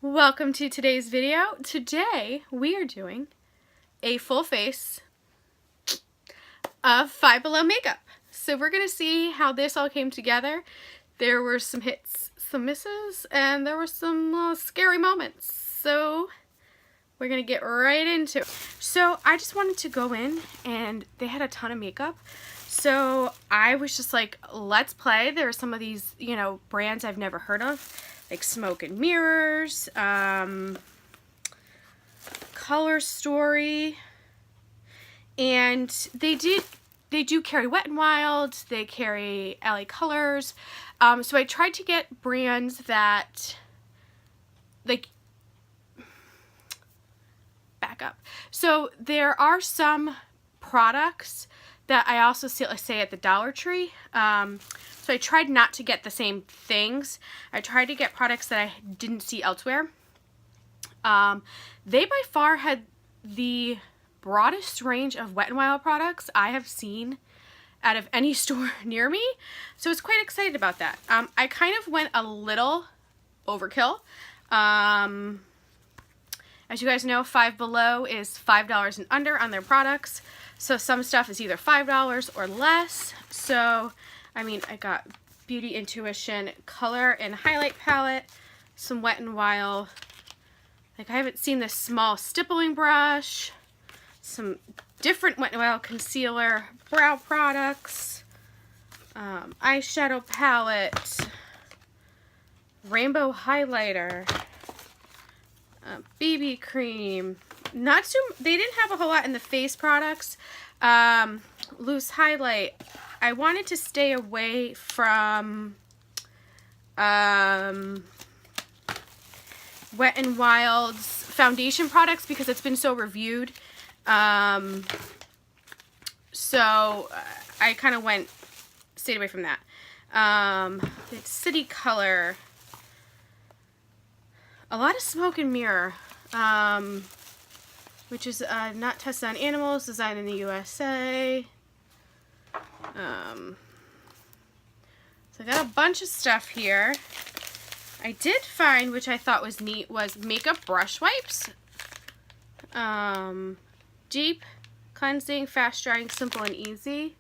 Welcome to today's video. Today we are doing a full face of Five Below makeup. So we're going to see how this all came together. There were some hits, some misses, and there were some scary moments. So we're going to get right into it. So I just wanted to go in and they had a ton of makeup. So I was just like, let's play. There are some of these, brands I've never heard of. Like Smoke and Mirrors, Color Story, and they do carry Wet n Wild, they carry LA Colors, so I tried to get brands that, like, back up. So there are some products that I also say at the Dollar Tree. So I tried not to get the same things. I tried to get products that I didn't see elsewhere. They by far had the broadest range of Wet n Wild products I have seen out of any store near me. So I was quite excited about that. I kind of went a little overkill. As you guys know, Five Below is $5 and under on their products. So some stuff is either $5 or less. So, I mean, I got Beauty Intuition color and highlight palette, some Wet n Wild. Like, I haven't seen this small stippling brush, some different Wet n Wild concealer, brow products, eyeshadow palette, rainbow highlighter, BB cream. They didn't have a whole lot in the face products. Loose highlight. I wanted to stay away from Wet n Wild's foundation products because it's been so reviewed. So I kind of stayed away from that. It's City Color. A lot of Smoke and Mirror. Which is not tested on animals, designed in the USA. So I got a bunch of stuff here. I did find, which I thought was neat, was makeup brush wipes. Deep, cleansing, fast drying, simple and easy.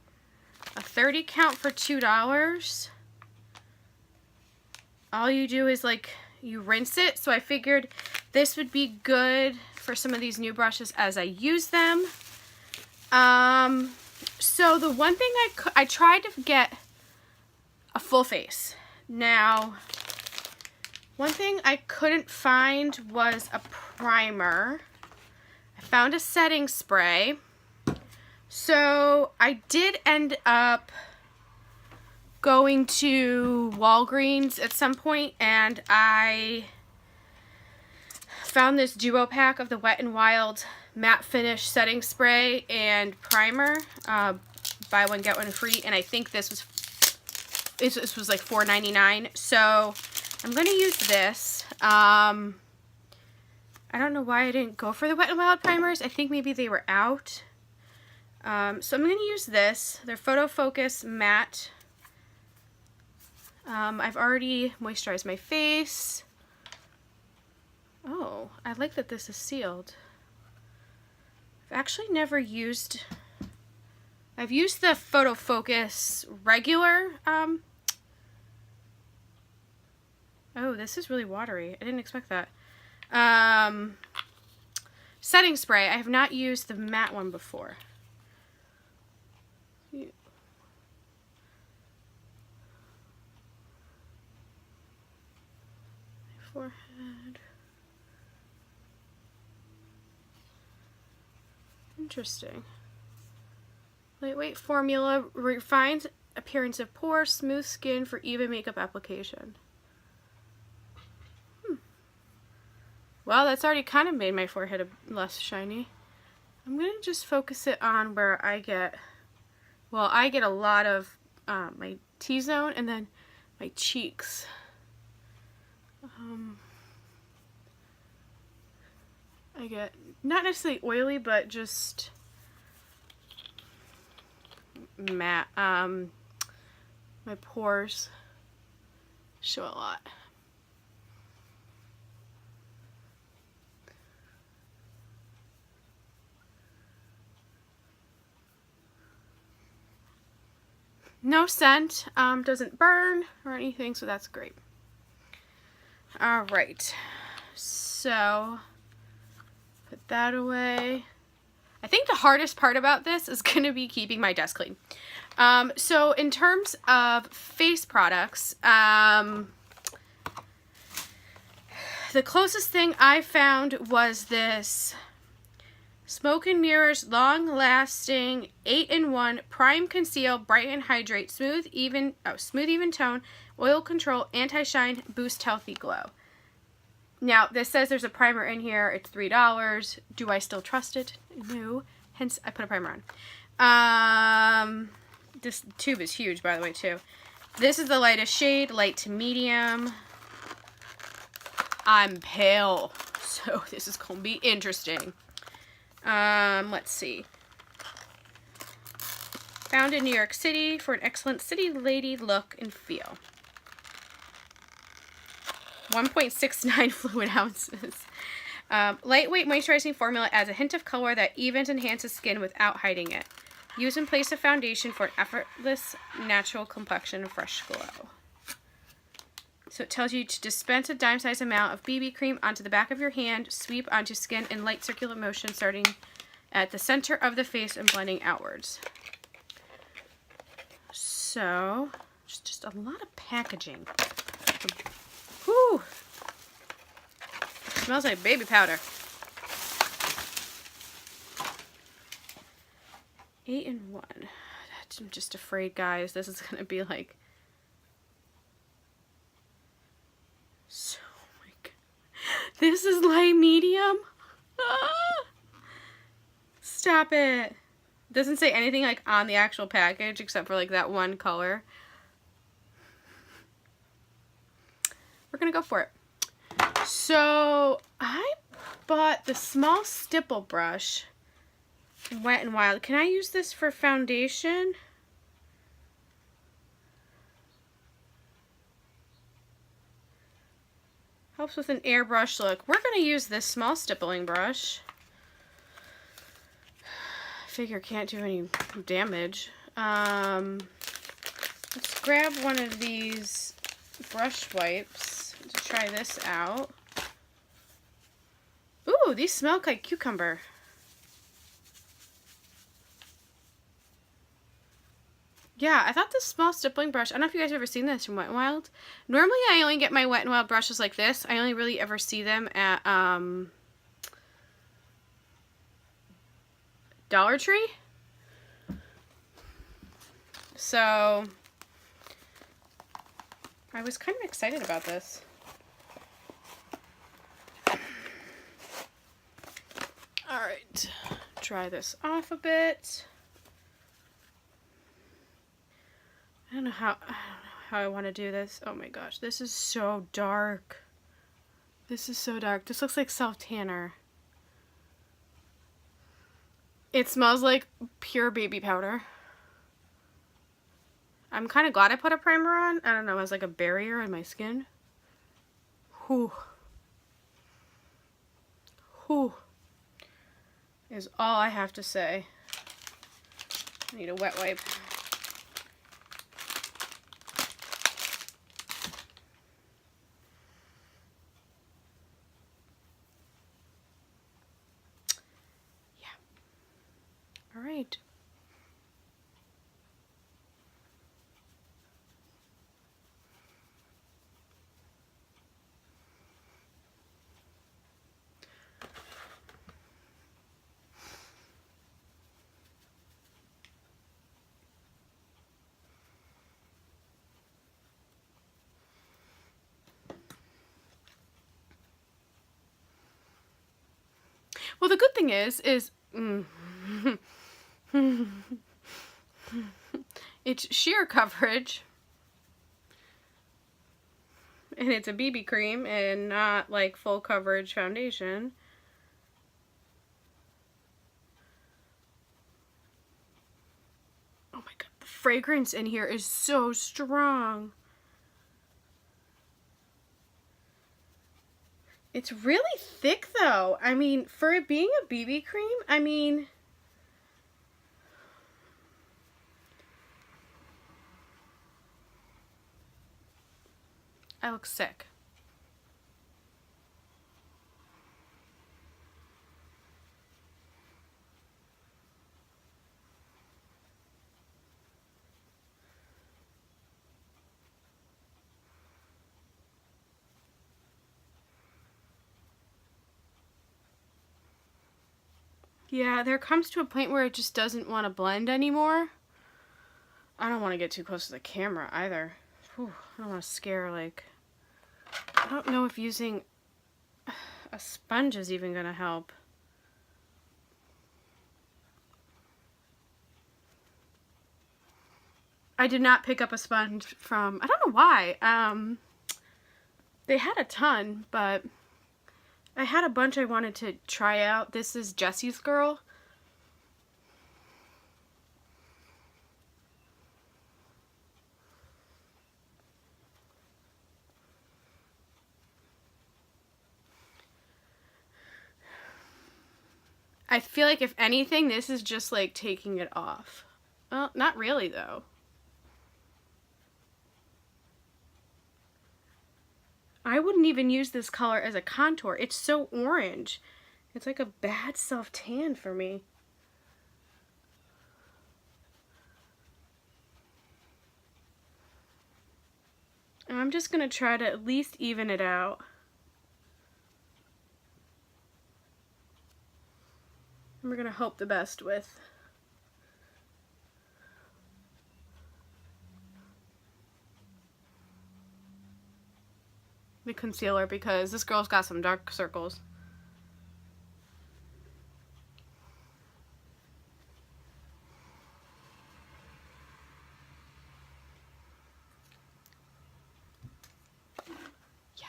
A 30 count for $2. All you do is you rinse it. So I figured this would be good for some of these new brushes as I use them. So the one thing I tried to get a full face. Now, one thing I couldn't find was a primer. I found a setting spray. So I did end up going to Walgreens at some point, and I found this duo pack of the Wet n Wild matte finish setting spray and primer. Buy one get one free, and I think this was like $4.99. So I'm gonna use this. I don't know why I didn't go for the Wet n Wild primers. I think maybe they were out. So I'm gonna use this. They're Photo Focus Matte. I've already moisturized my face. Oh, I like that this is sealed. I've actually never used... I've used the Photo Focus regular. Oh, this is really watery. I didn't expect that. Setting spray. I have not used the matte one before. Forehead. Interesting. Lightweight formula refines appearance of pore, smooth skin for even makeup application. Well, that's already kind of made my forehead less shiny. I'm going to just focus it on where I get a lot of my T-zone and then my cheeks. I get not necessarily oily, but just matte. My pores show a lot. No scent, doesn't burn or anything, so that's great. All right, so put that away. I think the hardest part about this is going to be keeping my desk clean. So in terms of face products, the closest thing I found was this Smoke and Mirrors Long Lasting 8-in-1 Prime Conceal Brighten Hydrate Smooth Even Tone Oil Control Anti-Shine Boost Healthy Glow. Now this says there's a primer in here. It's $3. Do I still trust it? No. Hence I put a primer on. This tube is huge, by the way, too. This is the lightest shade, light to medium. I'm pale, so this is gonna be interesting. Let's see. Found in New York City for an excellent city lady look and feel. 1.69 fluid ounces. Lightweight moisturizing formula adds a hint of color that evens and enhances skin without hiding it. Use in place of foundation for an effortless, natural complexion and fresh glow. So it tells you to dispense a dime-sized amount of BB cream onto the back of your hand, sweep onto skin in light circular motion, starting at the center of the face and blending outwards. So, just a lot of packaging. Whew! Smells like baby powder. 8-in-1. I'm just afraid, guys, this is gonna be like so, oh my God. This is light medium. Ah! Stop it. Doesn't say anything like on the actual package except for like that one color. We're gonna go for it. So I bought the small stipple brush, Wet n Wild. Can I use this for foundation? Helps with an airbrush look. We're going to use this small stippling brush. Figure can't do any damage. Let's grab one of these brush wipes to try this out. Ooh, these smell like cucumber. Yeah, I thought this small stippling brush, I don't know if you guys have ever seen this from Wet n Wild. Normally I only get my Wet n Wild brushes like this. I only really ever see them at Dollar Tree. So I was kind of excited about this. Alright, dry this off a bit. I don't know how I want to do this. Oh my gosh, this is so dark. This is so dark. This looks like self-tanner. It smells like pure baby powder. I'm kind of glad I put a primer on. I don't know, as like a barrier in my skin. Whew. Whew. Is all I have to say. I need a wet wipe. All right. Well, the good thing is it's sheer coverage, and it's a BB cream and not like full coverage foundation. Oh my God, the fragrance in here is so strong. It's really thick though. I mean, for it being a BB cream, I mean, I look sick. Yeah, there comes to a point where it just doesn't want to blend anymore. I don't want to get too close to the camera either. Whew, I don't want to scare, like... I don't know if using a sponge is even going to help. I did not pick up a sponge from... I don't know why. They had a ton, but... I had a bunch I wanted to try out. This is Jesse's Girl. I feel like if anything, this is just like taking it off. Well, not really though. I wouldn't even use this color as a contour. It's so orange. It's like a bad self-tan for me. And I'm just going to try to at least even it out. And we're going to hope the best with the concealer, because this girl's got some dark circles. Yeah.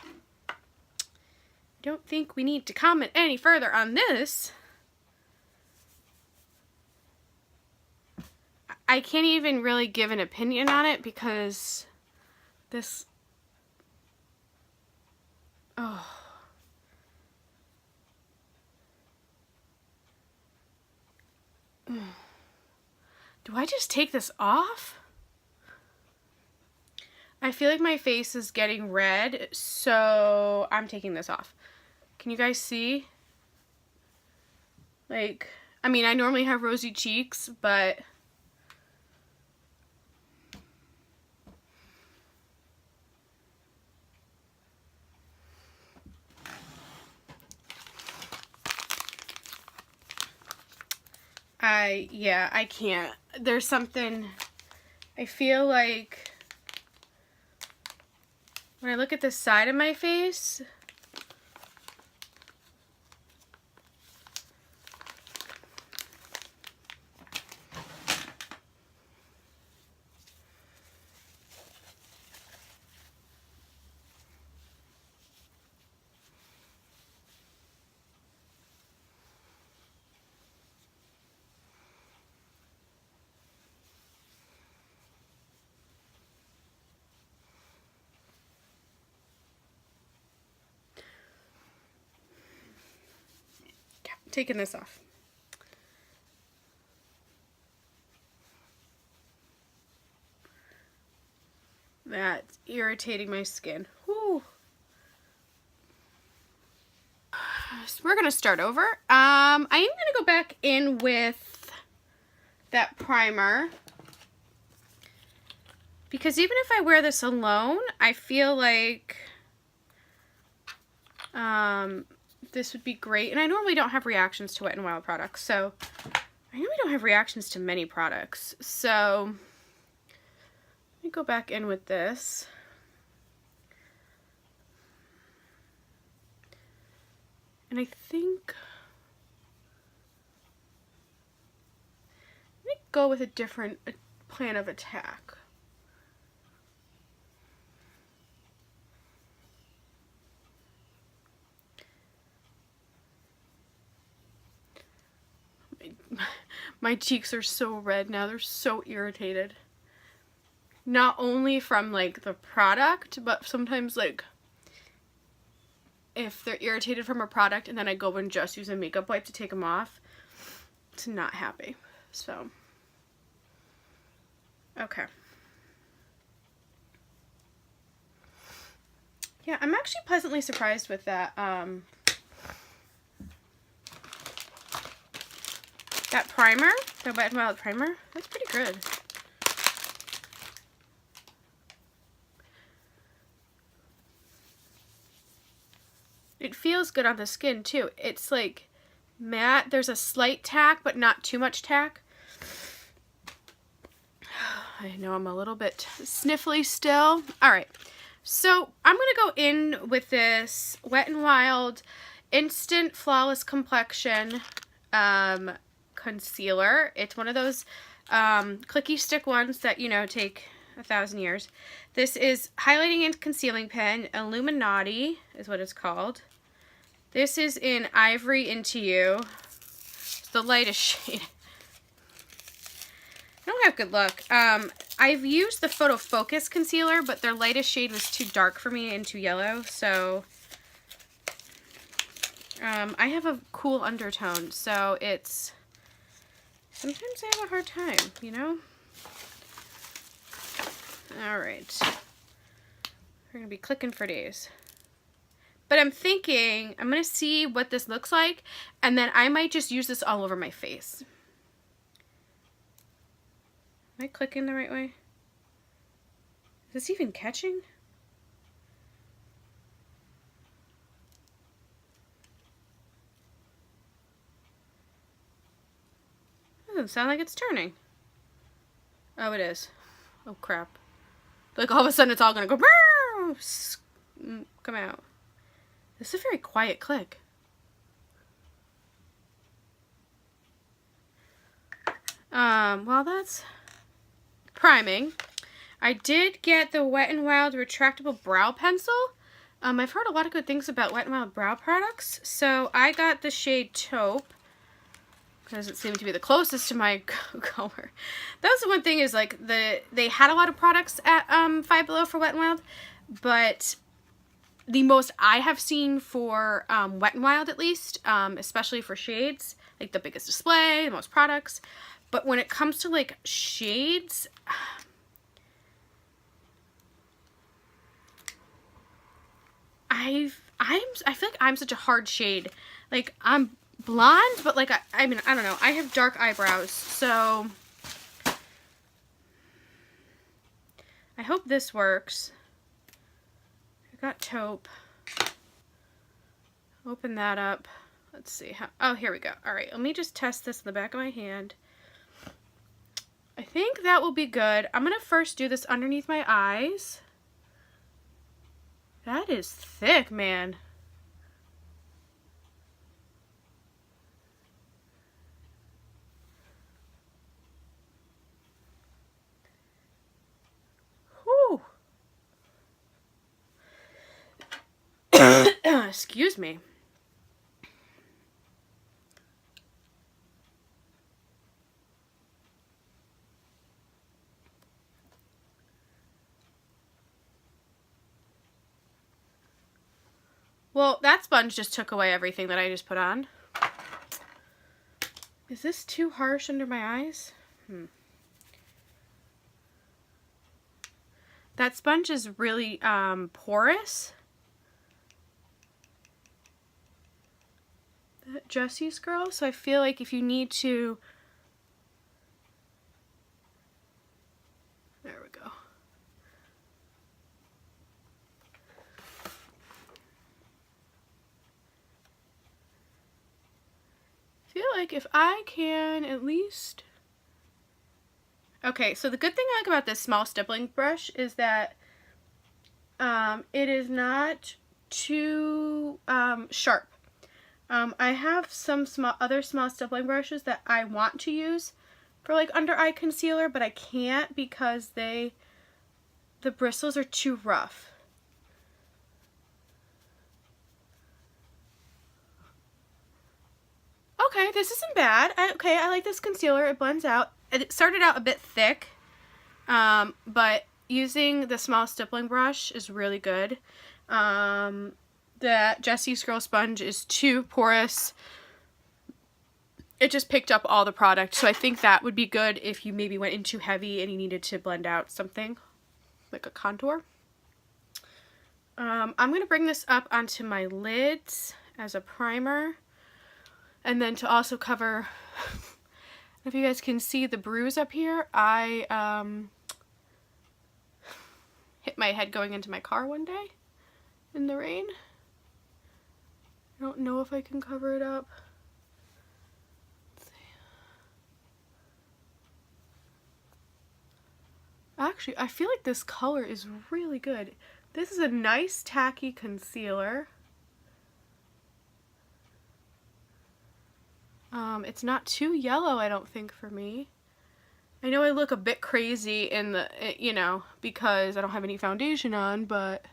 Don't think we need to comment any further on this. I can't even really give an opinion on it because this... Oh. Do I just take this off? I feel like my face is getting red, so I'm taking this off. Can you guys see? Like, I mean, I normally have rosy cheeks, but... yeah, I can't. There's something, I feel like when I look at the side of my face, taking this off. That's irritating my skin. Whew. So we're gonna start over. I am gonna go back in with that primer because even if I wear this alone, I feel like this would be great. And I normally don't have reactions to Wet n Wild products, so I normally don't have reactions to many products. So let me go back in with this. And I think let me go with a different plan of attack. My cheeks are so red now. They're so irritated. Not only from like the product, but sometimes like if they're irritated from a product and then I go and just use a makeup wipe to take them off, it's not happy. So, okay. Yeah, I'm actually pleasantly surprised with that. That primer, the Wet n Wild primer, that's pretty good. It feels good on the skin too. It's like matte. There's a slight tack, but not too much tack. I know I'm a little bit sniffly still. All right, so I'm gonna go in with this Wet n Wild Instant Flawless Complexion concealer. It's one of those clicky stick ones that, you know, take 1,000 years. This is Highlighting and Concealing Pen. Illuminati is what it's called. This is in Ivory Into You. It's the lightest shade. I don't have good luck. I've used the Photo Focus concealer, but their lightest shade was too dark for me and too yellow, so I have a cool undertone, so it's sometimes I have a hard time, you know? Alright. We're going to be clicking for days. But I'm thinking, I'm going to see what this looks like, and then I might just use this all over my face. Am I clicking the right way? Is this even catching? Doesn't sound like it's turning. Oh, it is. Oh, crap. Like, all of a sudden, it's all gonna go, come out. This is a very quiet click. Well, that's priming. I did get the Wet n Wild retractable brow pencil. I've heard a lot of good things about Wet n Wild brow products, so I got the shade Taupe because it seemed to be the closest to my color. That was the one thing, is like they had a lot of products at Five Below for Wet n Wild, but the most I have seen for Wet n Wild, at least, especially for shades, like the biggest display, the most products. But when it comes to like shades, I feel like I'm such a hard shade. Like, I'm blonde, but like I mean, I don't know. I have dark eyebrows, so I hope this works. I got Taupe. Open that up. Let's see how. Oh, here we go. All right, let me just test this in the back of my hand. I think that will be good. I'm gonna first do this underneath my eyes. That is thick, man. Whew. Excuse me. Well, that sponge just took away everything that I just put on. Is this too harsh under my eyes? That sponge is really porous. That Jesse's Girl. So I feel like if you need to... There we go. I feel like if I can at least... Okay, so the good thing I like about this small stippling brush is that it is not too sharp. I have some other small stippling brushes that I want to use for like under eye concealer, but I can't because the bristles are too rough. Okay, this isn't bad. Okay, I like this concealer. It blends out. It started out a bit thick, but using the small stippling brush is really good. The Jesse's Girl sponge is too porous. It just picked up all the product, so I think that would be good if you maybe went in too heavy and you needed to blend out something, like a contour. I'm going to bring this up onto my lids as a primer. And then to also cover, if you guys can see the bruise up here, I hit my head going into my car one day in the rain. I don't know if I can cover it up. Actually, I feel like this color is really good. This is a nice tacky concealer. It's not too yellow, I don't think, for me. I know I look a bit crazy in the, you know, because I don't have any foundation on, but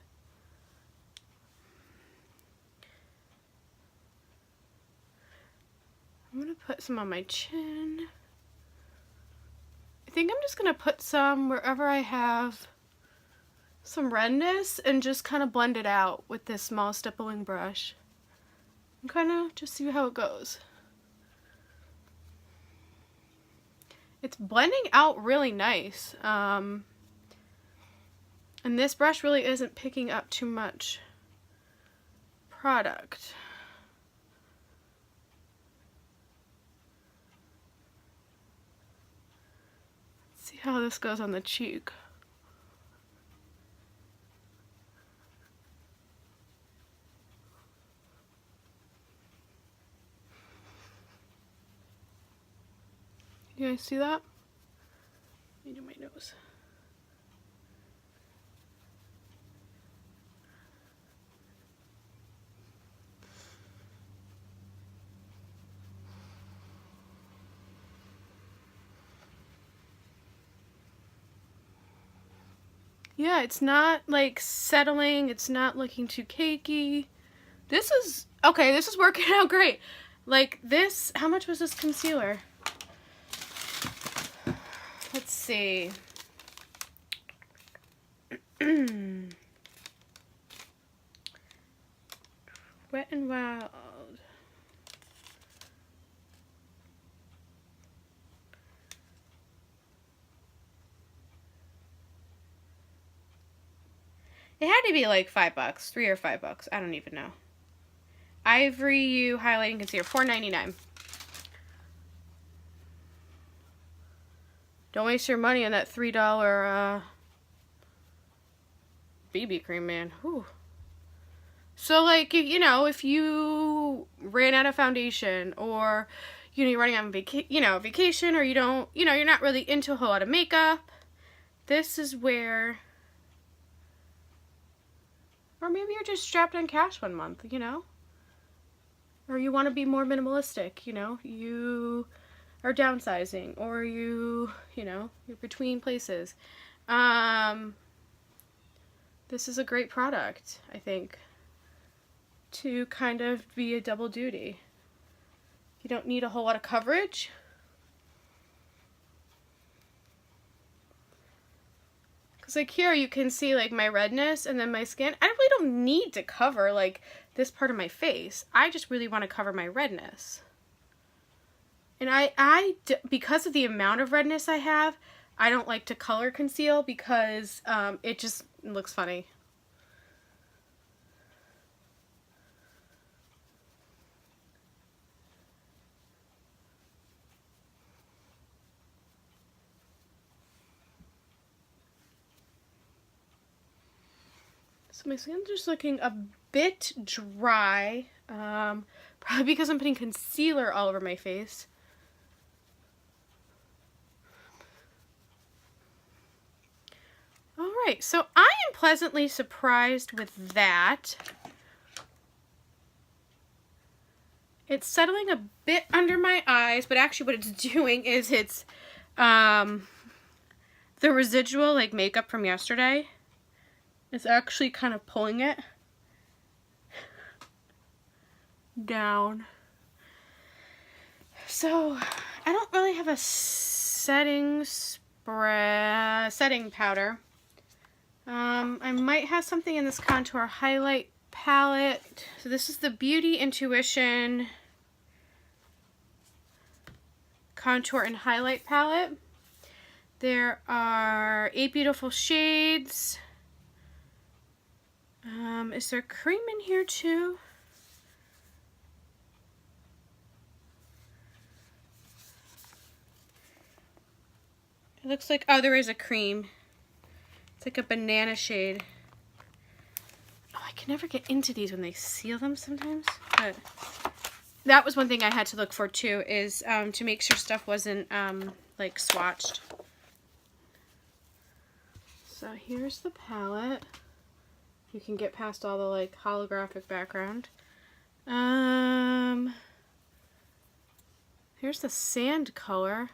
I'm gonna put some on my chin. I think I'm just gonna put some wherever I have some redness and just kind of blend it out with this small stippling brush and kind of just see how it goes. It's blending out really nice, and this brush really isn't picking up too much product. Let's see how this goes on the cheek. You guys see that? Let me do my nose. Yeah, it's not like settling, it's not looking too cakey. This is, okay, this is working out great. Like this, how much was this concealer? Let's see. Wet n Wild. It had to be like $5, $3 or $5. I don't even know. Ivory U highlighting concealer, $4.99. Don't waste your money on that $3 BB cream, man. Whew. So, like, you know, if you ran out of foundation, or, you know, you're running on vacation, or you don't, you know, you're not really into a whole lot of makeup, this is where, or maybe you're just strapped on cash one month, you know, or you want to be more minimalistic, you know, you are downsizing, or you know, you're between places. This is a great product, I think, to kind of be a double duty. You don't need a whole lot of coverage. Because like here you can see like my redness and then my skin. I really don't need to cover like this part of my face. I just really want to cover my redness. And because of the amount of redness I have, I don't like to color conceal because it just looks funny. So my skin's just looking a bit dry, probably because I'm putting concealer all over my face. All right, so I am pleasantly surprised with that. It's settling a bit under my eyes, but actually what it's doing is it's the residual like makeup from yesterday. It's actually kind of pulling it down. So I don't really have a setting powder. I might have something in this contour highlight palette. So this is the Beauty Intuition contour and highlight palette. There are 8 beautiful shades. Is there cream in here too? It looks like, oh, there is a cream. It's like a banana shade. Oh, I can never get into these when they seal them sometimes. But that was one thing I had to look for too, is to make sure stuff wasn't like swatched. So here's the palette. You can get past all the like holographic background. Here's the sand color.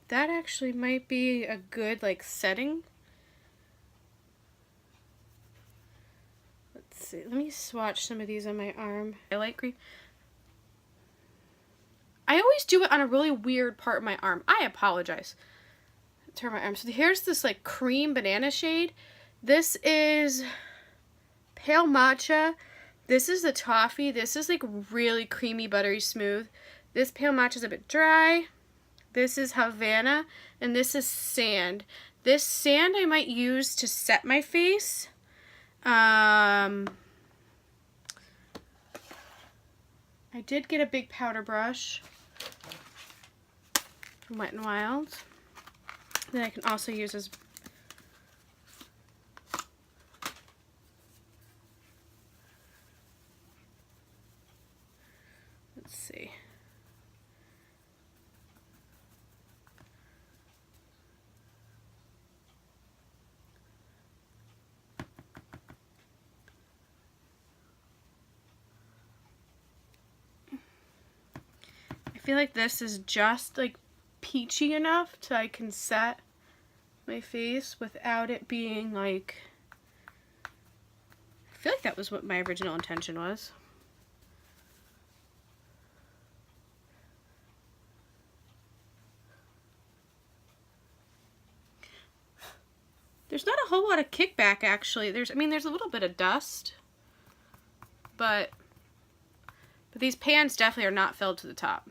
That actually might be a good like setting. Let's see. Let me swatch some of these on my arm. I like green. I always do it on a really weird part of my arm. I apologize. Turn my arm. So here's this like cream banana shade. This is pale matcha. This is the toffee. This is like really creamy, buttery smooth. This pale matcha is a bit dry. This is Havana, and this is sand. This sand I might use to set my face. I did get a big powder brush from Wet n Wild that I can also use as let's see. I feel like this is just like peachy enough to I can set my face without it being like, I feel like that was what my original intention was. There's not a whole lot of kickback actually. There's a little bit of dust, but these pans definitely are not filled to the top.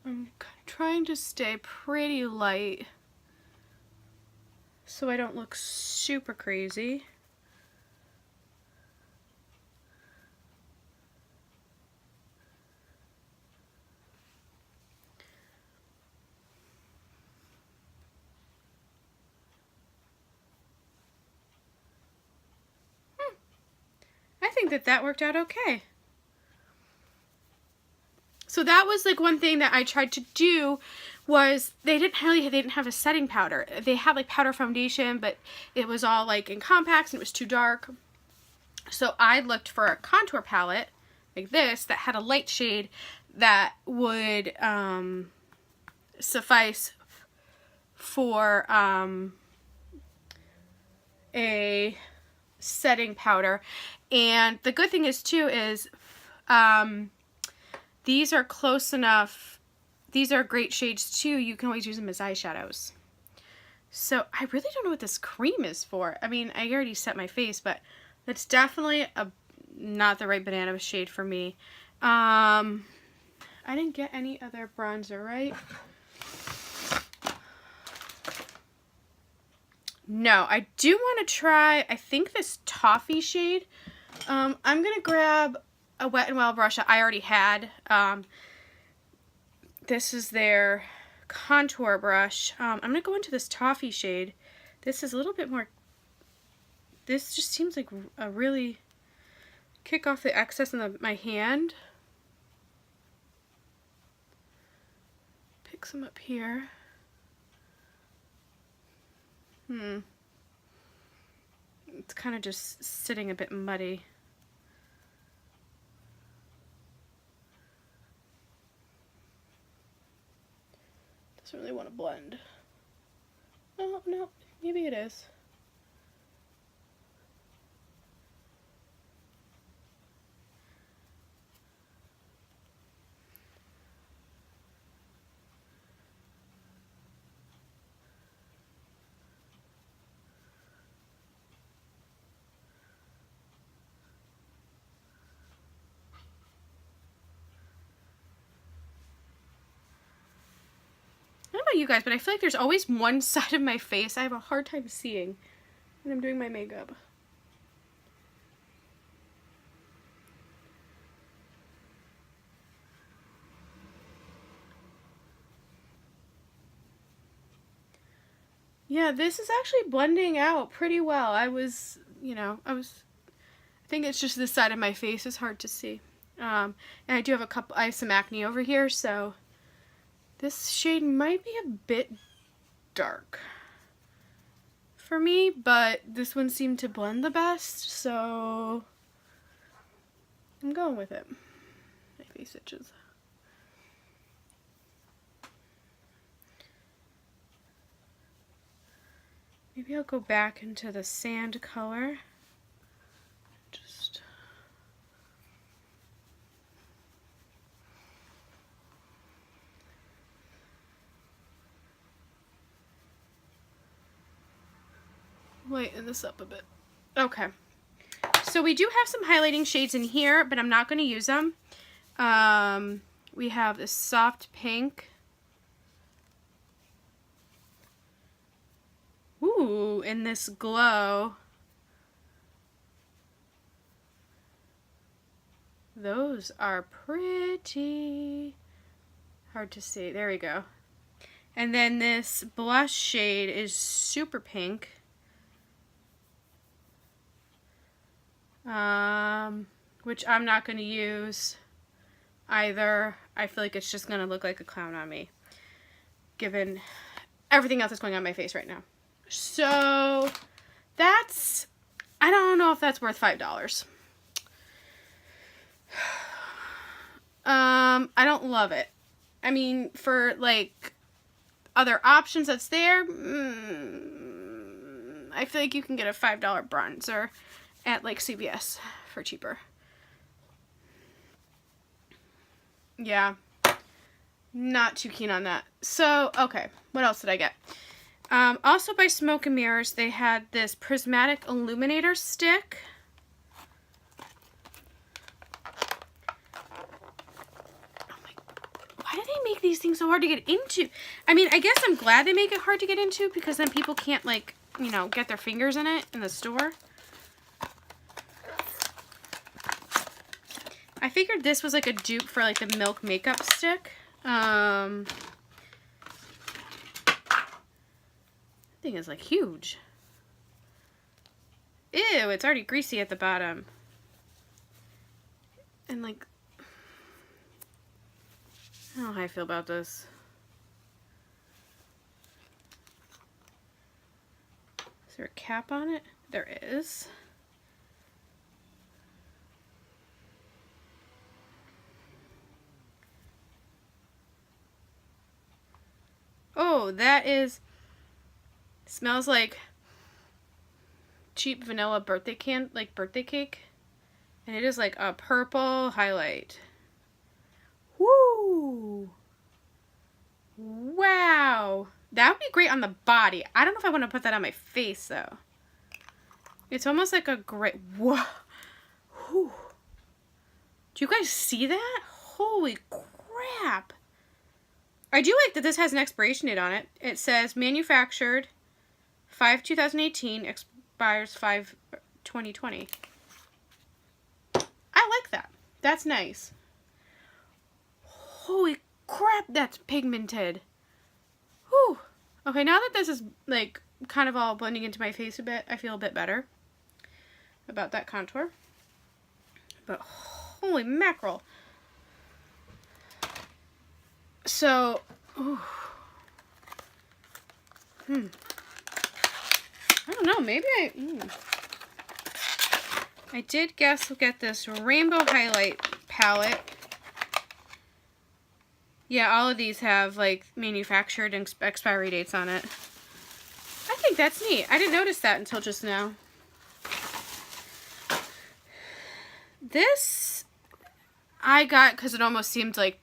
I'm trying to stay pretty light so I don't look super crazy. I think that worked out okay. So that was like one thing that I tried to do was they didn't have a setting powder. They had like powder foundation, but it was all like in compacts and it was too dark. So I looked for a contour palette like this that had a light shade that would suffice for a setting powder. And the good thing is too is these are close enough, these are great shades too, you can always use them as eyeshadows. So I really don't know what this cream is for. I mean, I already set my face, but it's definitely not the right banana shade for me. I didn't get any other bronzer, right? No, I do want to try, I think this toffee shade. I'm going to grab a Wet n Wild brush that I already had. This is their contour brush. I'm going to go into this toffee shade. This is a little bit more, this just seems like a really kick off the excess in my hand. Pick some up here. It's kind of just sitting a bit muddy. Doesn't really want to blend. Oh, no, maybe it is. you guys, but I feel like there's always one side of my face I have a hard time seeing when I'm doing my makeup. Yeah, this is actually blending out pretty well. I think it's just this side of my face is hard to see. And I do have I have some acne over here, so this shade might be a bit dark for me, but this one seemed to blend the best, so I'm going with it. My face itches. Maybe I'll go back into the sand color. Just lighten this up a bit. Okay. So we do have some highlighting shades in here, but I'm not going to use them. We have this soft pink. Ooh, and this glow. Those are pretty hard to see. There we go. And then this blush shade is super pink. Which I'm not going to use either. I feel like it's just going to look like a clown on me, given everything else that's going on my face right now. So that's, I don't know if that's worth $5. I don't love it. I mean, for like other options that's there, I feel like you can get a $5 bronzer at like CVS for cheaper. Yeah, not too keen on that. So, okay, what else did I get? Also by Smoke and Mirrors, they had this prismatic illuminator stick. Why do they make these things so hard to get into? I mean, I guess I'm glad they make it hard to get into, because then people can't, like, you know, get their fingers in it in the store. I figured this was like a dupe for like the Milk makeup stick. Thing is like huge. Ew, it's already greasy at the bottom. And like, I don't know how I feel about this. Is there a cap on it? There is. Oh, that is, smells like cheap vanilla birthday cake. And it is like a purple highlight. Woo! Wow! That would be great on the body. I don't know if I want to put that on my face though. It's almost like a great, whoa! Whew. Do you guys see that? Holy crap! I do like that this has an expiration date on it. It says manufactured 5/2018, expires 5/2020. I like that. That's nice. Holy crap, that's pigmented. Whew. Okay, now that this is like kind of all blending into my face a bit, I feel a bit better about that contour. But holy mackerel. So, I don't know, maybe I did guess we'll get this rainbow highlight palette. Yeah, all of these have like manufactured and expiry dates on it. I think that's neat. I didn't notice that until just now. This I got because it almost seemed like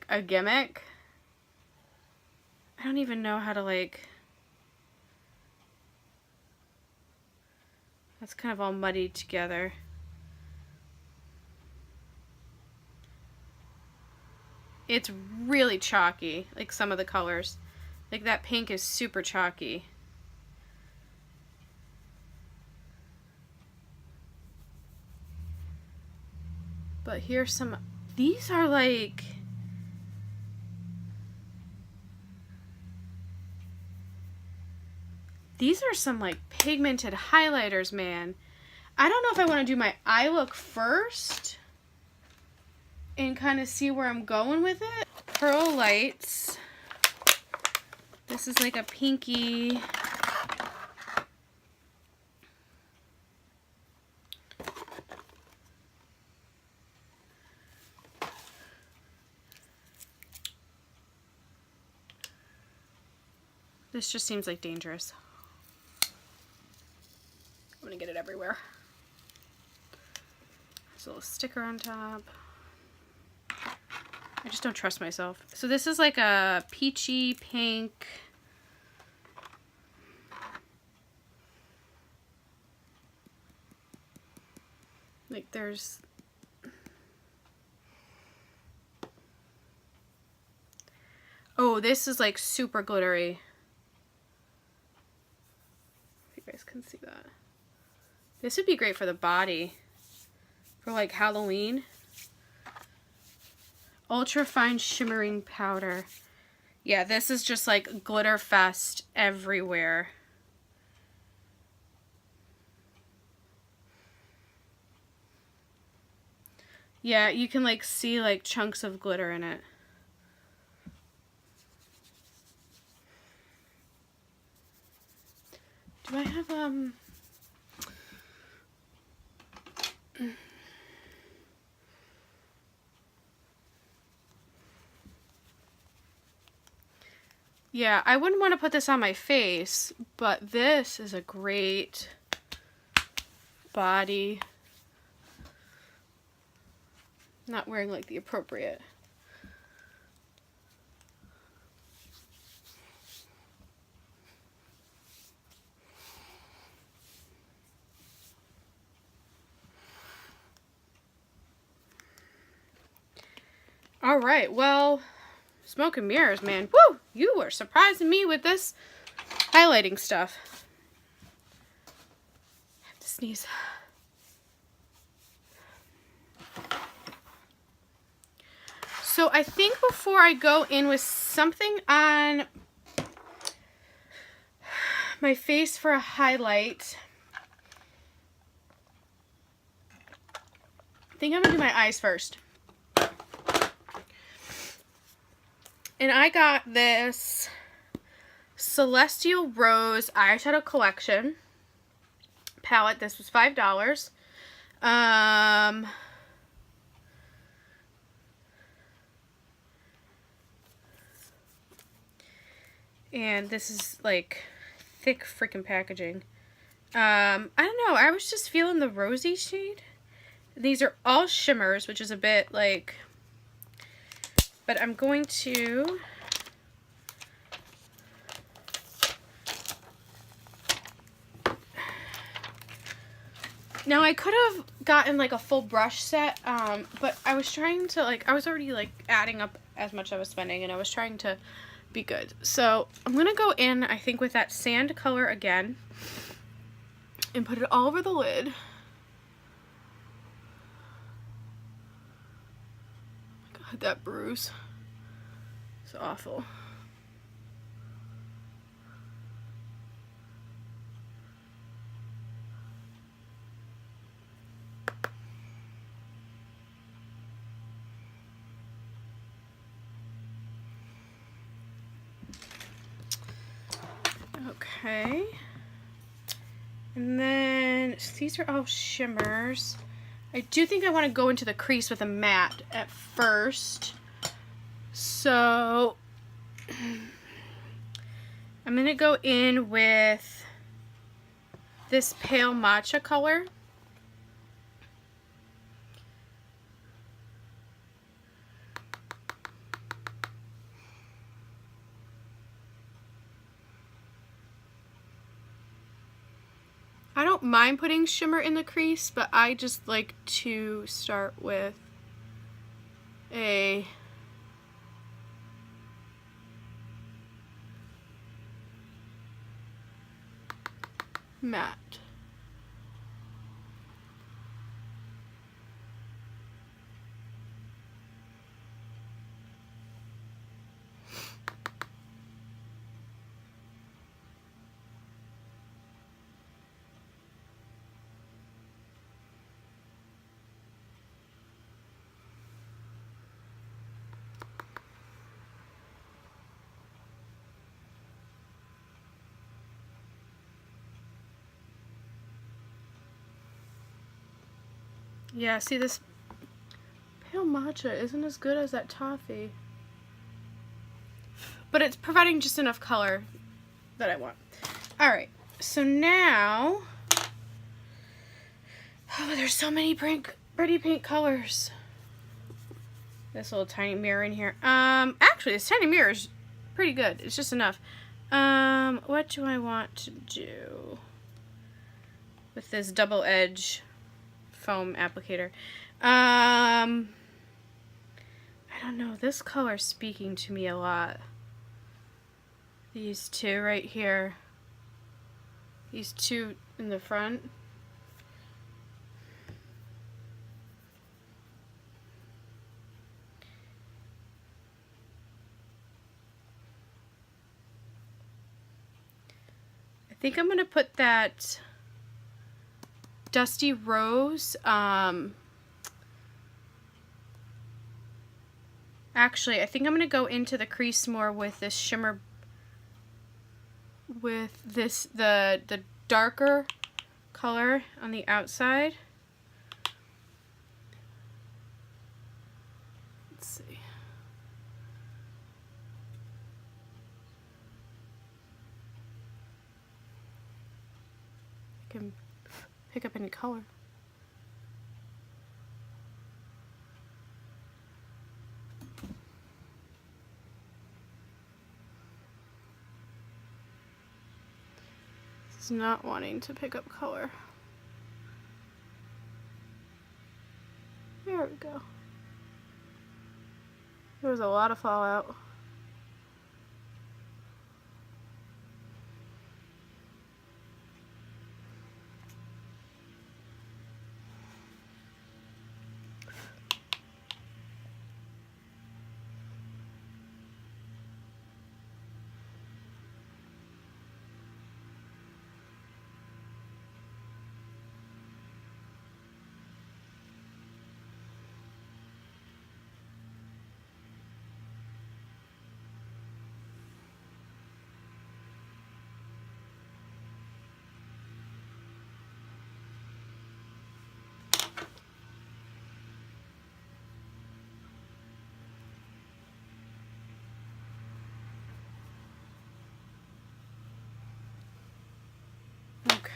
a gimmick. I don't even know how to like, that's kind of all muddied together. It's really chalky, like some of the colors. Like that pink is super chalky. But here's some, these are like, these are some like pigmented highlighters, man. I don't know if I want to do my eye look first and kind of see where I'm going with it. Pearl Lights. This is like a pinky. This just seems like dangerous. I'm gonna get it everywhere. There's a little sticker on top. I just don't trust myself. So this is like a peachy pink. Like there's, oh, this is like super glittery. If you guys can see that. This would be great for the body. For like Halloween. Ultra fine shimmering powder. Yeah, this is just like glitter fest everywhere. Yeah, you can like see like chunks of glitter in it. Do I have yeah, I wouldn't want to put this on my face, but this is a great body. Not wearing like the appropriate. All right, well, smoke and mirrors, man. Woo! You were surprising me with this highlighting stuff. I have to sneeze. So I think before I go in with something on my face for a highlight, I think I'm gonna do my eyes first. And I got this Celestial Rose eyeshadow collection palette. This was $5. And this is like thick freaking packaging. I don't know, I was just feeling the rosy shade. These are all shimmers, which is a bit like, but I'm going to now I could have gotten like a full brush set, but I was trying to like, I was already like adding up as much I was spending and I was trying to be good. So I'm gonna go in, I think, with that sand color again and put it all over the lid. God, that bruise is awful. Okay, and then these are all shimmers. I do think I want to go into the crease with a matte at first, so I'm gonna go in with this pale matcha color. I don't mind putting shimmer in the crease, but I just like to start with a matte. Yeah, see, this pale matcha isn't as good as that toffee. But it's providing just enough color that I want. Alright, so now... Oh, there's so many pretty pink colors. This little tiny mirror in here. Actually, this tiny mirror is pretty good. It's just enough. What do I want to do with this double edge foam applicator? I don't know. This color's speaking to me a lot. These two right here. These two in the front. I think I'm going to put that Dusty Rose, actually, I think I'm going to go into the crease more with this shimmer, with this, the darker color on the outside. Let's see. I can pick up any color. It's not wanting to pick up color. There we go. There was a lot of fallout.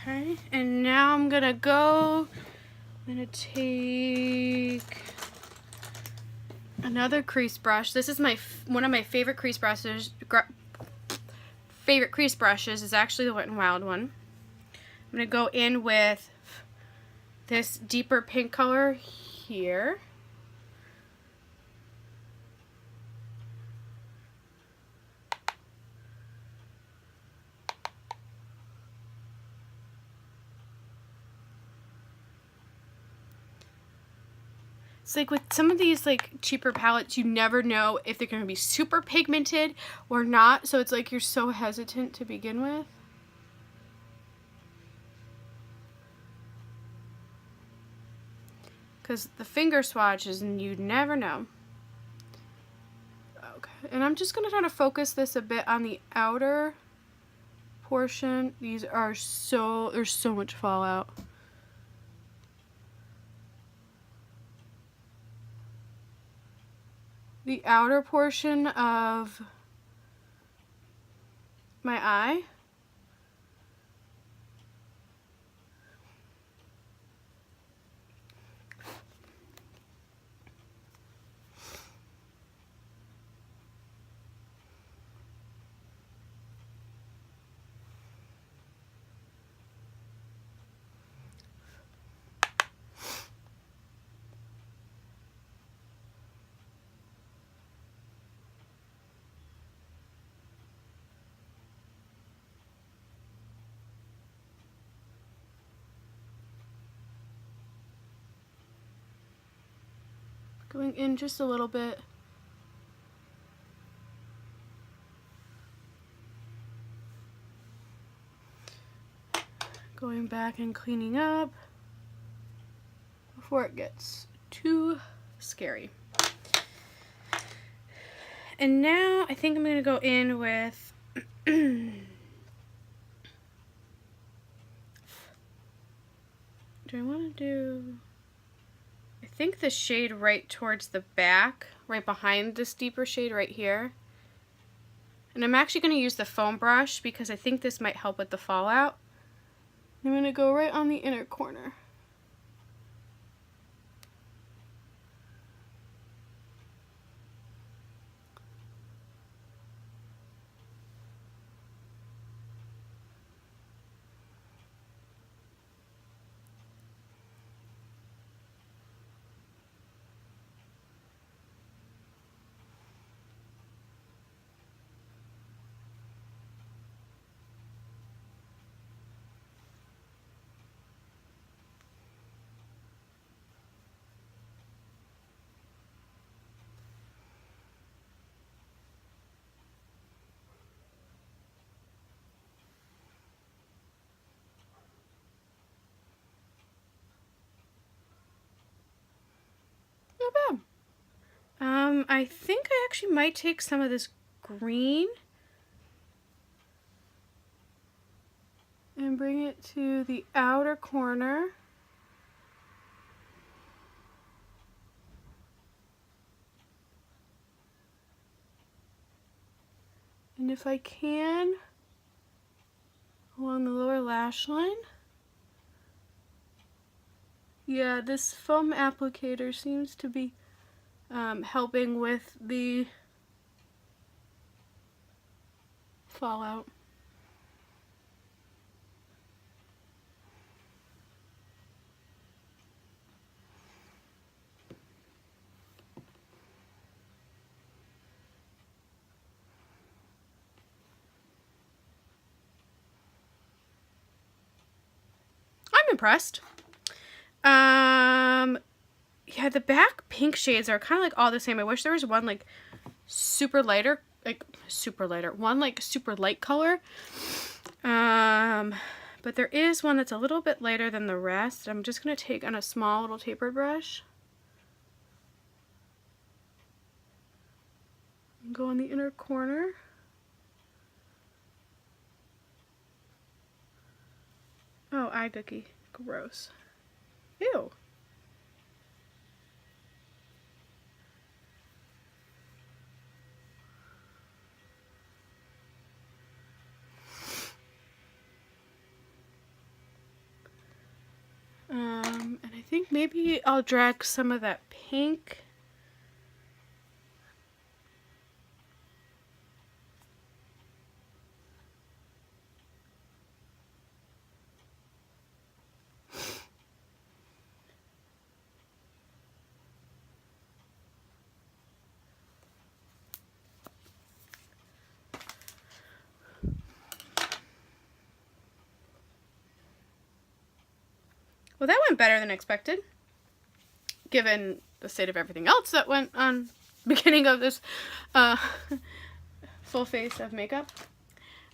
Okay, and now I'm gonna take another crease brush. This is one of my favorite crease brushes. Favorite crease brushes is actually the Wet n Wild one. I'm gonna go in with this deeper pink color here. It's like with some of these like cheaper palettes, you never know if they're going to be super pigmented or not, so it's like you're so hesitant to begin with. Because the finger swatches, and you never know. Okay, and I'm just going to try to focus this a bit on the outer portion. These are there's so much fallout. The outer portion of my eye. Going in just a little bit. Going back and cleaning up before it gets too scary. And now I think I'm going to go in with do I want to do, I think the shade right towards the back, right behind this deeper shade right here. And I'm actually going to use the foam brush because I think this might help with the fallout. I'm going to go right on the inner corner. Not bad. I think I actually might take some of this green and bring it to the outer corner. And if I can, along the lower lash line. Yeah, this foam applicator seems to be helping with the fallout. I'm impressed. Yeah, the back pink shades are kind of like all the same. I wish there was one like super lighter, one like super light color. But there is one that's a little bit lighter than the rest. I'm just gonna take on a small little tapered brush and go in the inner corner. Oh, eye cookie. Gross. Ew. And I think maybe I'll drag some of that pink. Well, that went better than expected, given the state of everything else that went on beginning of this full face of makeup.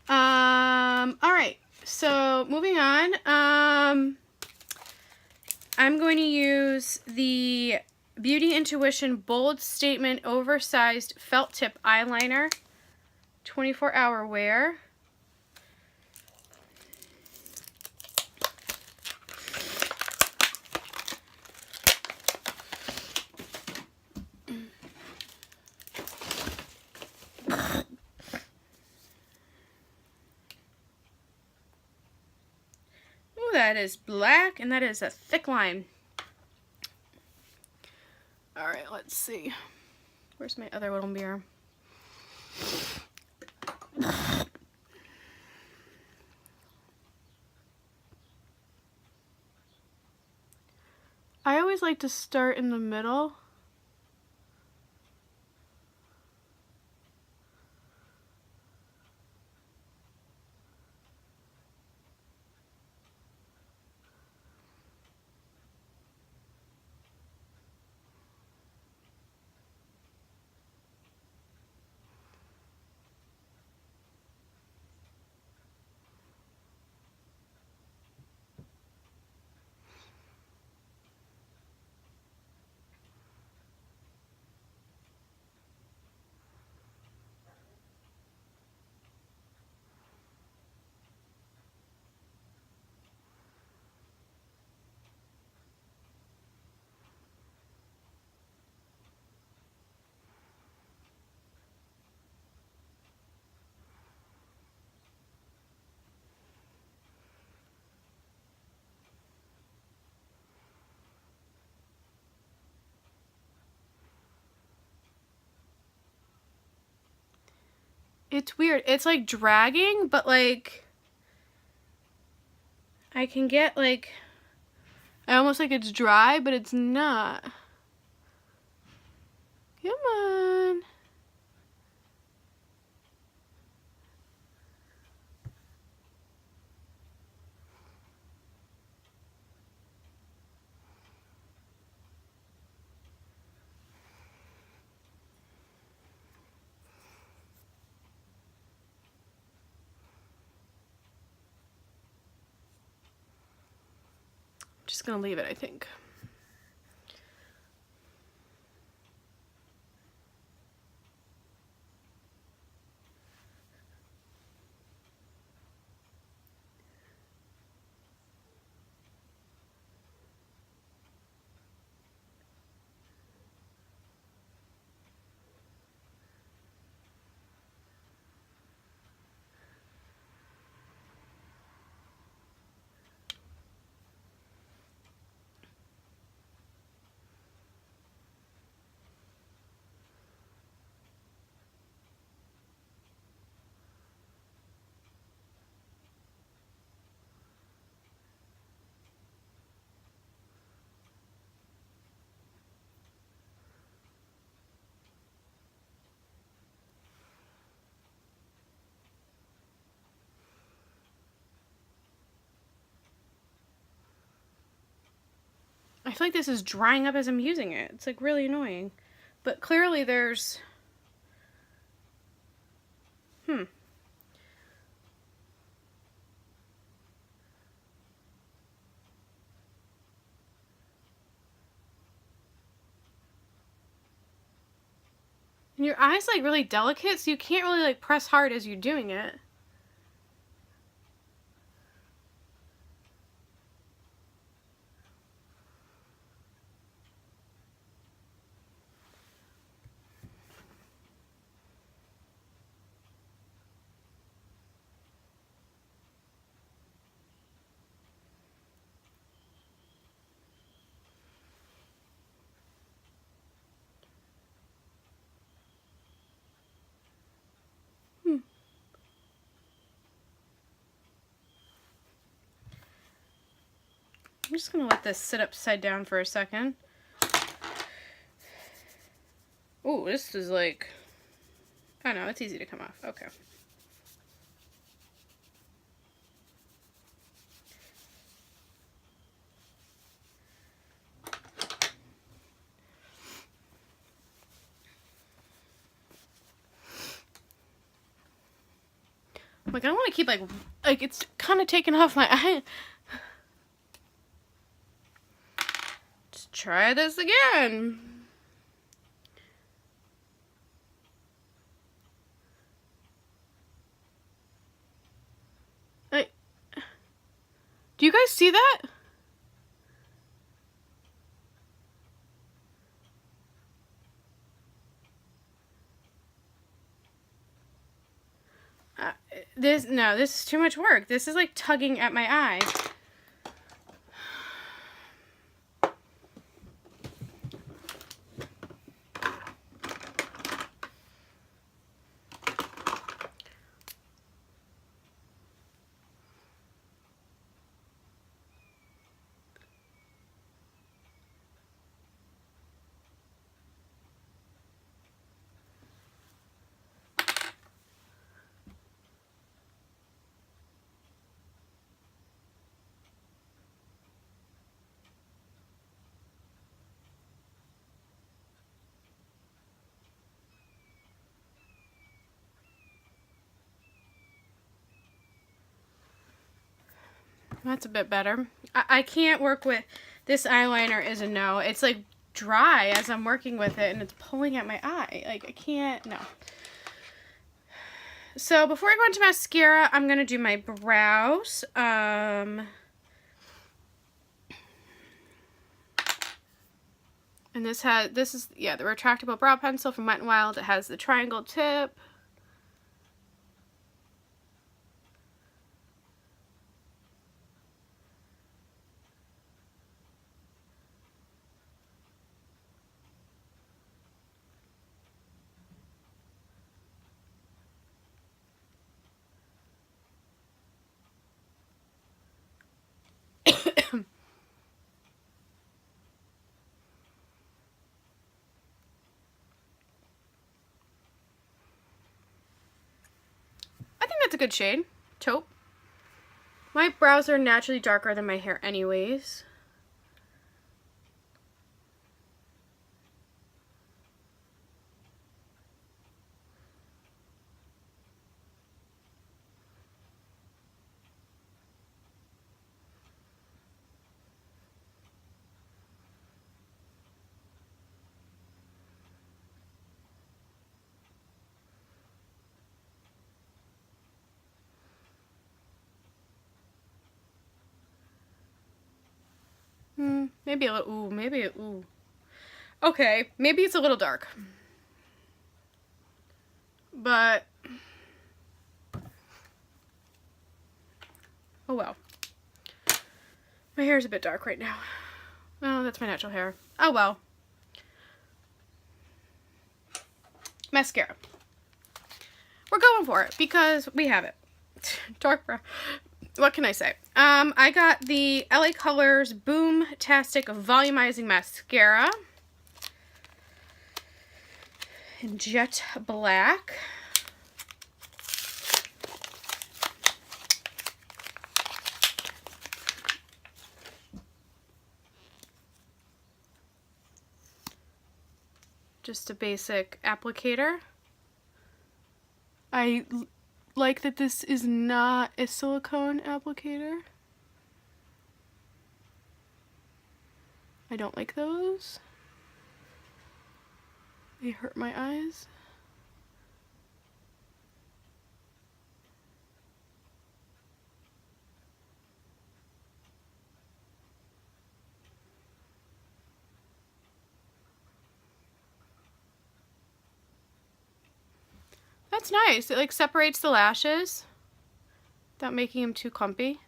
Alright, so moving on. I'm going to use the Beauty Intuition Bold Statement Oversized Felt Tip Eyeliner, 24-hour wear. That is black, and that is a thick line. All right, let's see. Where's my other little mirror? I always like to start in the middle. It's weird. It's like dragging, but like I can get like, I almost like it's dry, but it's not. Come on. Just gonna leave it, I think. I feel like this is drying up as I'm using it. It's like really annoying. But clearly there's, And your eye's like really delicate, so you can't really like press hard as you're doing it. I'm just gonna let this sit upside down for a second. Oh, this is like, I don't know, it's easy to come off. Okay. Like, I don't want to keep like it's kind of taking off my eye. Let's try this again. Do you guys see that? This is too much work. This is like tugging at my eye. That's a bit better. I can't work with, this eyeliner is a no. It's like dry as I'm working with it and it's pulling at my eye. Like I can't, no. So before I go into mascara, I'm going to do my brows. And this is the retractable brow pencil from Wet n Wild. It has the triangle tip. it's a good shade. Taupe. My brows are naturally darker than my hair anyways. Maybe a little, ooh, maybe, ooh. Okay, maybe it's a little dark. But, oh well. My hair is a bit dark right now. Oh, that's my natural hair. Oh well. Mascara. We're going for it because we have it. Dark brown. What can I say? I got the LA Colors Boom-tastic Volumizing Mascara in Jet Black. Just a basic applicator. I like that this is not a silicone applicator. I don't like those. They hurt my eyes. That's nice. It like separates the lashes without making them too clumpy.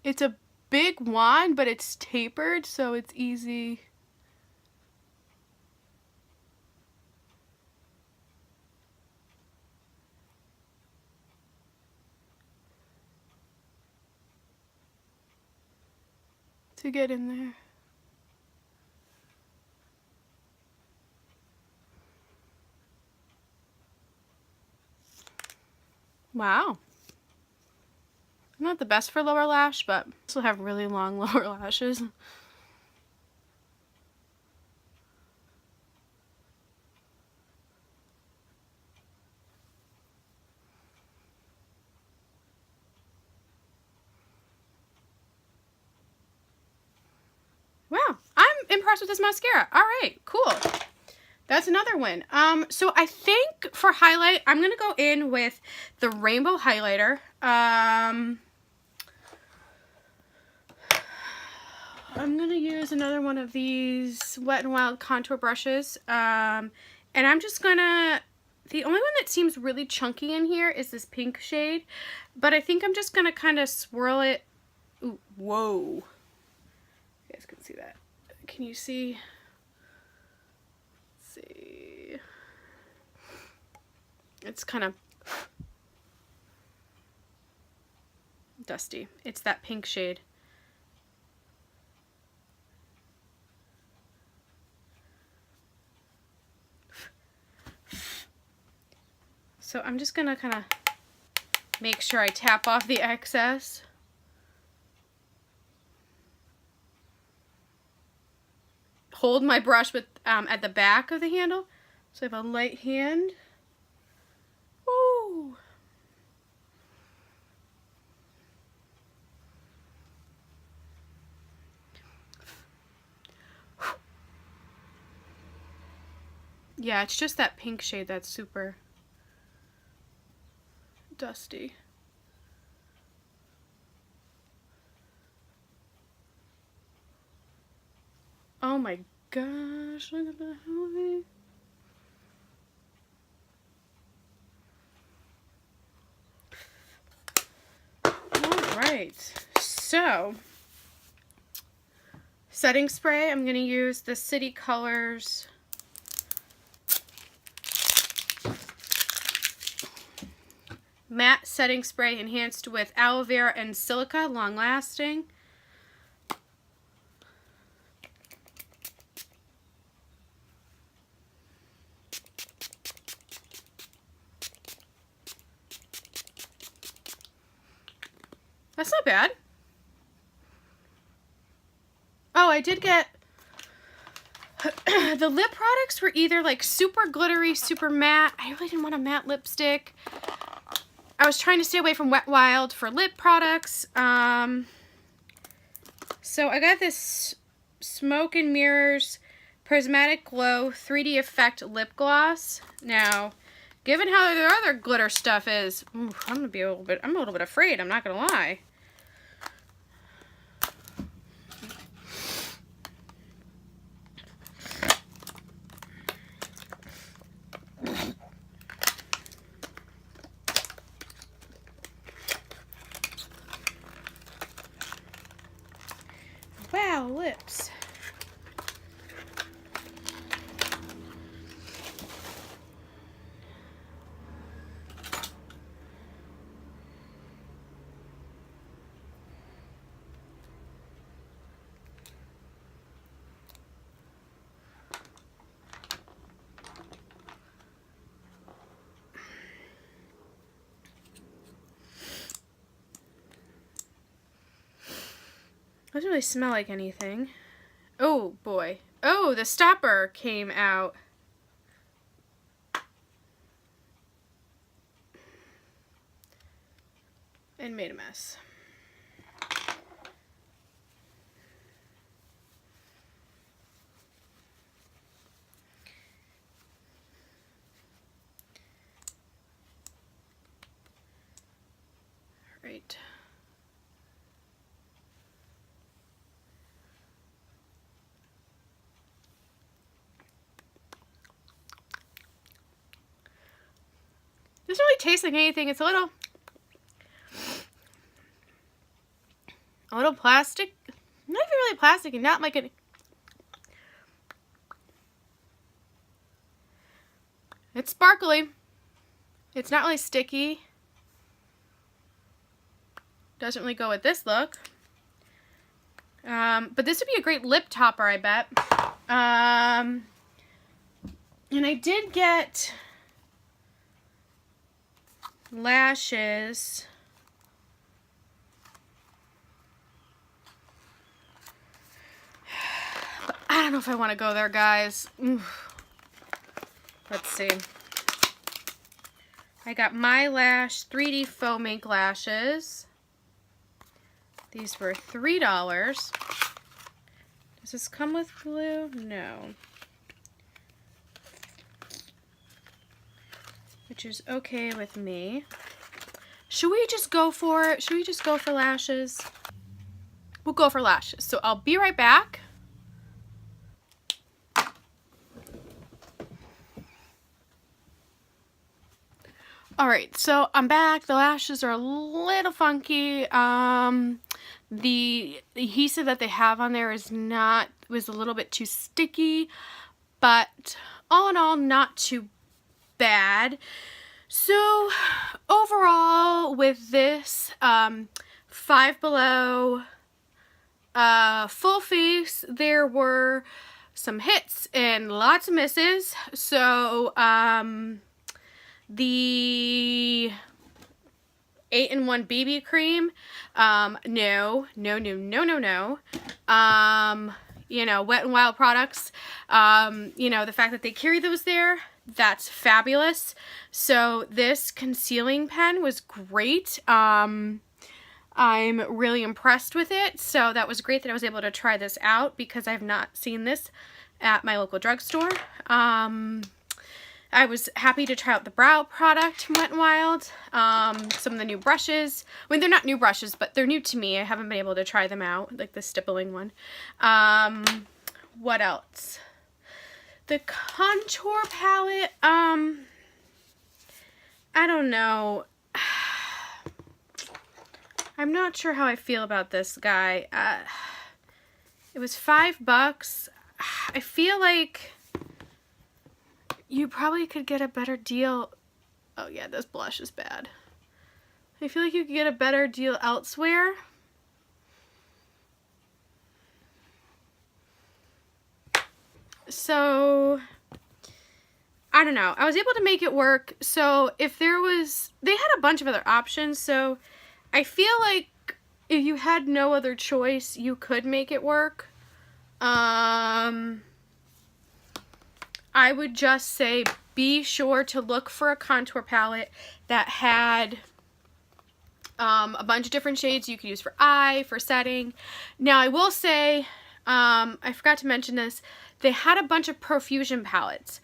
It's a big wand, but it's tapered, so it's easy. To get in there. Wow. I'm not the best for lower lash, but I still have really long lower lashes. Wow, I'm impressed with this mascara. All right, cool. That's another win. So I think for highlight, I'm gonna go in with the Rainbow Highlighter. I'm gonna use another one of these Wet n Wild contour brushes. And I'm just gonna, the only one that seems really chunky in here is this pink shade, but I think I'm just gonna kind of swirl it. Ooh, whoa. You guys can see that. Can you see? Let's see. It's kind of dusty. It's that pink shade. So I'm just gonna kind of make sure I tap off the excess. Hold my brush with at the back of the handle, so I have a light hand. Woo! Yeah, it's just that pink shade that's super dusty. Oh my gosh, look at that. Alright, so setting spray, I'm going to use the City Colors Matte setting spray enhanced with aloe vera and silica, long lasting. That's not bad. Oh, I did get the lip products were either like super glittery, super matte. I really didn't want a matte lipstick. I was trying to stay away from Wet n Wild for lip products. So I got this Smoke and Mirrors Prismatic Glow 3D Effect Lip Gloss. Now, given how their other glitter stuff is, I'm a little bit afraid, I'm not gonna lie. Wow, lips. Doesn't really smell like anything. Oh boy. Oh, the stopper came out. And made a mess. All right. Doesn't really taste like anything. It's a little plastic. Not even really plastic, and not like a. It's sparkly. It's not really sticky. Doesn't really go with this look. But this would be a great lip topper, I bet. And I did get lashes. But I don't know if I want to go there, guys. Oof. Let's see. I got My Lash 3D Faux Mink Lashes. These were $3. Does this come with glue? No. Which is okay with me. Should we just go for lashes? We'll go for lashes. So I'll be right back. Alright, so I'm back. The lashes are a little funky. The adhesive that they have on there was a little bit too sticky, but all in all, not too bad. So overall, with this Five Below full face, there were some hits and lots of misses. So the 8-in-1 BB cream, no. You know, Wet n Wild products, you know, the fact that they carry those there, that's fabulous. So this concealing pen was great. I'm really impressed with it. So that was great that I was able to try this out because I've not seen this at my local drugstore. I was happy to try out the brow product from Wet n Wild. Some of the new brushes. I mean, they're not new brushes, but they're new to me. I haven't been able to try them out, like the stippling one. What else? The contour palette, I don't know. I'm not sure how I feel about this guy. It was $5. I feel like you probably could get a better deal. Oh yeah, this blush is bad. I feel like you could get a better deal elsewhere. So, I don't know. I was able to make it work. So, if there was, they had a bunch of other options. So, I feel like if you had no other choice, you could make it work. I would just say be sure to look for a contour palette that had a bunch of different shades you could use for eye, for setting. Now, I will say, I forgot to mention this, they had a bunch of Profusion palettes.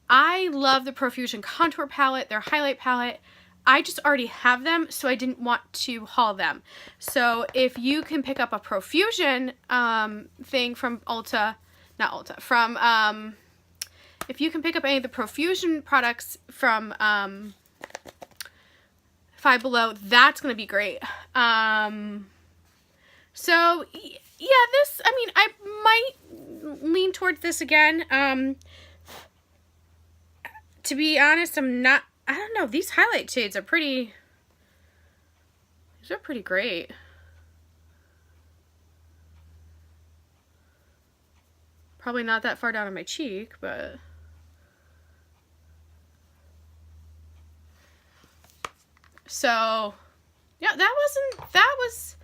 I love the Profusion contour palette, their highlight palette. I just already have them, so I didn't want to haul them. So if you can pick up a Profusion thing from if you can pick up any of the Profusion products from Five Below, that's going to be great. So, yeah, this, I mean, I might lean towards this again. To be honest, I don't know, these highlight shades are pretty great. Probably not that far down on my cheek, but so yeah, that's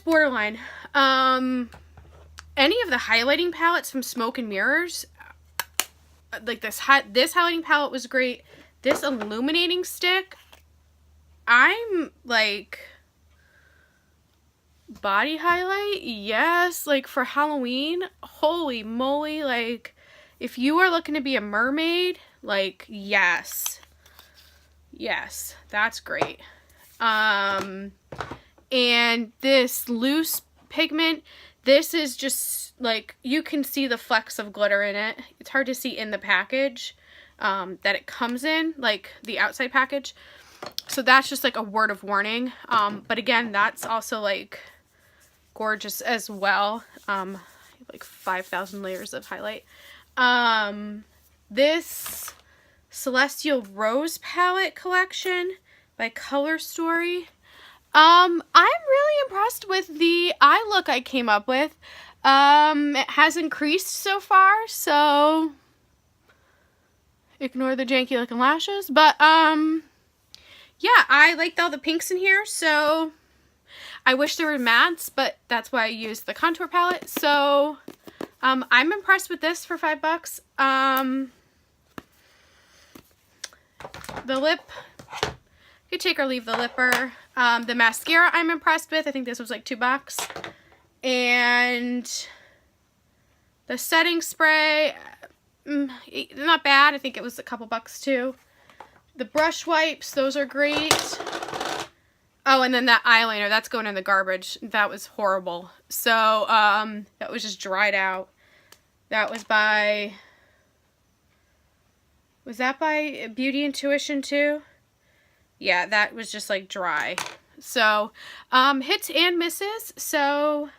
borderline. Any of the highlighting palettes from Smoke and Mirrors, like this highlighting palette was great. This illuminating stick, I'm like, body highlight, yes, like for Halloween, holy moly, like if you are looking to be a mermaid, like yes, that's great. And this loose pigment, this is just like, you can see the flecks of glitter in it. It's hard to see in the package that it comes in, like the outside package. So that's just like a word of warning. But again, that's also like gorgeous as well. Like 5,000 layers of highlight. This Celestial Rose palette collection by Color Story. I'm really impressed with the eye look I came up with. It has increased so far, so ignore the janky looking lashes. But, yeah, I liked all the pinks in here, so I wish there were mattes, but that's why I used the contour palette. So, I'm impressed with this for $5. The lip, you could take or leave the lipper. The mascara I'm impressed with. I think this was like $2. And the setting spray, not bad. I think it was a couple bucks too. The brush wipes, those are great. Oh, and then that eyeliner, that's going in the garbage. That was horrible. So, that was just dried out. That was by, was that by Beauty Intuition too? Yeah, that was just like dry. So, hits and misses. So,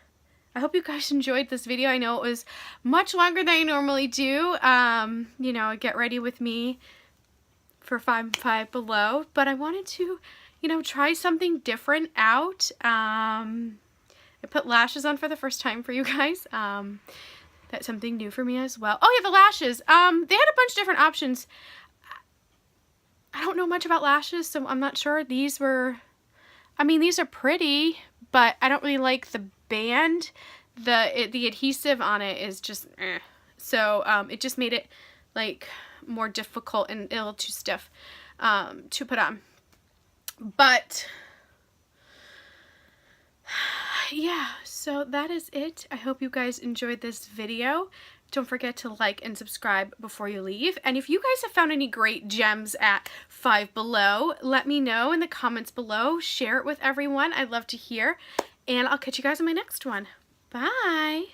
I hope you guys enjoyed this video. I know it was much longer than I normally do. You know, get ready with me for Five Below. But I wanted to, you know, try something different out. I put lashes on for the first time for you guys. That's something new for me as well. Oh yeah, the lashes. They had a bunch of different options. I don't know much about lashes, so I'm not sure. These were, I mean, these are pretty, but I don't really like the band. The adhesive on it is just eh. So it just made it like more difficult and a little too stiff to put on. But yeah, so that is it. I hope you guys enjoyed this video. Don't forget to like and subscribe before you leave. And if you guys have found any great gems at Five Below, let me know in the comments below. Share it with everyone. I'd love to hear. And I'll catch you guys in my next one. Bye!